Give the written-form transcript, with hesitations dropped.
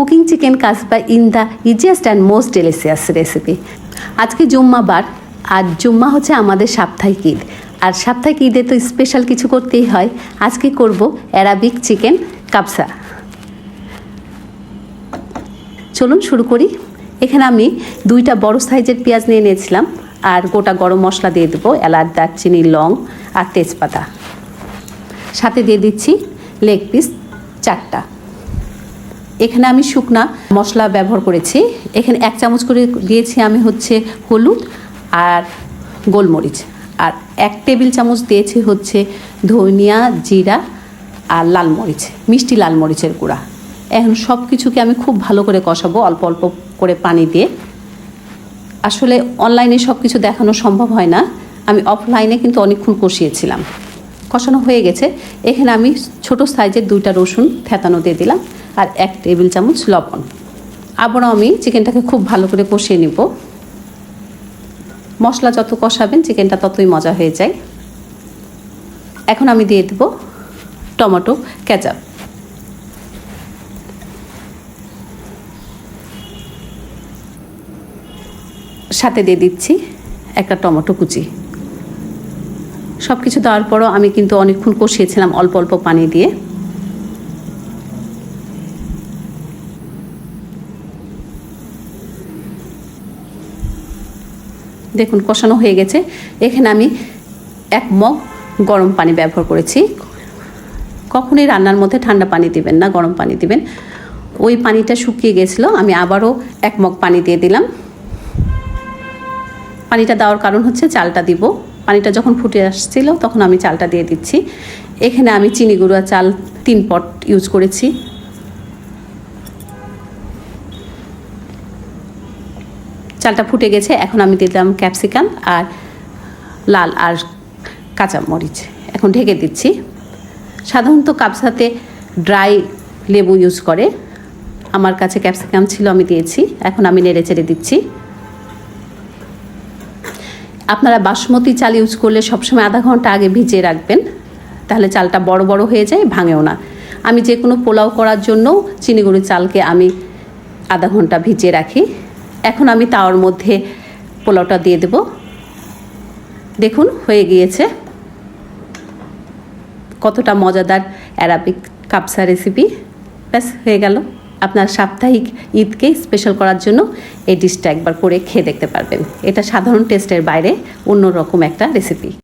Cooking chicken kosha in the easiest and most delicious recipe. আজকে জুম্মাবার, আর জুম্মা হচ্ছে আমাদের সাপ্তাহিক ঈদ। আর সাপ্তাহিক ঈদে তো স্পেশাল কিছু করতেই হয়। আজকে করব অ্যারাবিক চিকেন কাবসা। চলুন শুরু করি। এখানে আমি 2টা বড় সাইজের পেঁয়াজ নিয়ে নিয়েছিলাম, আর গোটা গরম মশলা দিয়ে দেবো, এলাচ, দারচিনি, লং আর তেজপাতা। সাথে দিয়ে দিচ্ছি লেগ পিস 4টা। এখানে আমি শুকনা মশলা ব্যবহার করেছি। এখানে 1 চামচ করে দিয়েছি আমি হচ্ছে হলুদ আর গোলমরিচ, আর 1 টেবিল চামচ দিয়েছি হচ্ছে ধনিয়া, জিরা আর লাল মরিচ, মিষ্টি লাল মরিচের গুঁড়া। এখন সব কিছুকে আমি খুব ভালো করে কষাবো অল্প অল্প করে পানি দিয়ে। আসলে অনলাইনে সব কিছু দেখানো সম্ভব হয় না, আমি অফলাইনে কিন্তু অনেকক্ষণ কষিয়েছিলাম। কষানো হয়ে গেছে। এখানে আমি ছোট সাইজের 2টা রসুন থেতানো দিয়ে দিলাম, আর 1 টেবিল চামচ লবণ। আবারও আমি চিকেনটাকে খুব ভালো করে কষিয়ে নিব। মশলা যত কষাবেন চিকেনটা ততই মজা হয়ে যায়। এখন আমি দিয়ে দেব টমেটো কেচাপ। সাথে দিয়ে দিচ্ছি একটা টমেটো কুচি। সব কিছু দেওয়ার পরও আমি কিন্তু অনেকক্ষণ কষিয়েছিলাম অল্প অল্প পানি দিয়ে। দেখুন কষানো হয়ে গেছে। এখানে আমি 1 মগ গরম পানি ব্যবহার করেছি। কখনোই রান্নার মধ্যে ঠান্ডা পানি দিবেন না, গরম পানি দিবেন। ওই পানিটা শুকিয়ে গেছিলো, আমি আবারও 1 মগ পানি দিয়ে দিলাম। পানিটা দেওয়ার কারণ হচ্ছে চালটা দিব। পানিটা যখন ফুটে আসছিল তখন আমি চালটা দিয়ে দিচ্ছি। এখানে আমি চিনি গুঁড়া চাল 3 পট ইউজ করেছি। চালটা ফুটে গেছে। এখন আমি দিলাম ক্যাপসিকাম আর লাল আর কাঁচা মরিচ। এখন ঢেকে দিচ্ছি। সাধারণত কাবসাতে ড্রাই লেবু ইউজ করে, আমার কাছে ক্যাপসিকাম ছিল, আমি দিয়েছি। এখন আমি নেড়ে চেড়ে দিচ্ছি। আপনারা বাসমতি চাল ইউজ করলে সবসময় আধা ঘন্টা আগে ভিজিয়ে রাখবেন, তাহলে চালটা বড় বড় হয়ে যায়, ভাঙেও না। আমি যে কোনো পোলাও করার জন্য চিনি গুঁড়ো চালকে আমি আধা ঘন্টা ভিজিয়ে রাখি। এখন আমি তাওয়ার মধ্যে পোলাওটা দিয়ে দেব। দেখুন হয়ে গিয়েছে। কতটা মজাদার অ্যারাবিক কাবসা রেসিপি। ব্যাস হয়ে গেল। আপনার সাপ্তাহিক ঈদকে স্পেশাল করার জন্য এই ডিশটা একবার করে খেয়ে দেখতে পারবেন। এটা সাধারণ টেস্টের বাইরে অন্যরকম একটা রেসিপি।